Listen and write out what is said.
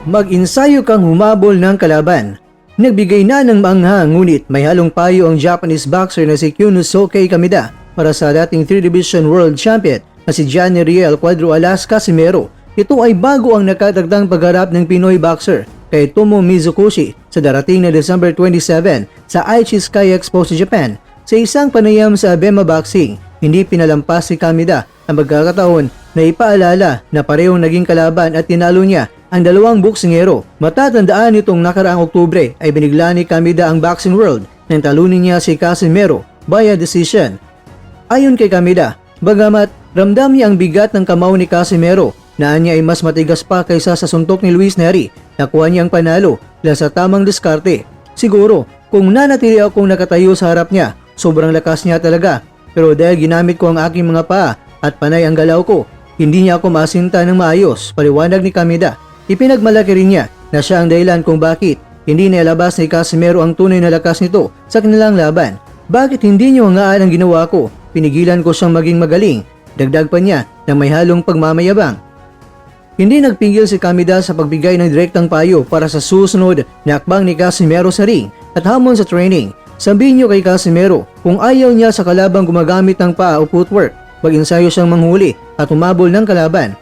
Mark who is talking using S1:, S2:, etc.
S1: mag-ensayo kang humabol ng kalaban. Nagbigay na ng maanghang ngunit may halong payo ang Japanese boxer na si Kyunosuke Kameda para sa dating 3 Division World Champion na si Johnny Riel Cuadro Alas Casimero. Ito ay bago ang nakatagdang pagharap ng Pinoy boxer kay Tomo Mizukoshi sa darating na December 27 sa Aichi Sky Expo sa Japan. Sa isang panayam sa Abema Boxing, hindi pinalampas si Kameda ang pagkakataon na ipaalala na parehong naging kalaban at tinalo niya ang dalawang boksingero. Matatandaan nitong nakaraang Oktubre ay binigla ni Kameda ang boxing world nang talunin niya si Casimero via decision. Ayon kay Kameda, bagamat ramdam niya ang bigat ng kamao ni Casimero, naan niya ay mas matigas pa kaysa sa suntok ni Luis Nery. Nakuha niyang panalo dahil sa tamang diskarte. Siguro, kung nanatili akong nakatayo sa harap niya, sobrang lakas niya talaga. Pero dahil ginamit ko ang aking mga paa at panay ang galaw ko, hindi niya ako masinta ng maayos, paliwanag ni Kameda. Ipinagmalaki rin niya na siya ang dahilan kung bakit hindi nailabas ni Casimero ang tunay na lakas nito sa kanilang laban. Bakit hindi niyo hangaan ang ginawa ko? Pinigilan ko siyang maging magaling. Dagdag pa niya na may halong pagmamayabang. Hindi nagpigil si Kameda sa pagbigay ng direktang payo para sa susunod na akbang ni Casimero sa ring at hamon sa training. Sabihin niyo kay Casimero kung ayaw niya sa kalabang gumagamit ng paa o footwork, mag-ensayo siyang manghuli at humabol ng kalaban.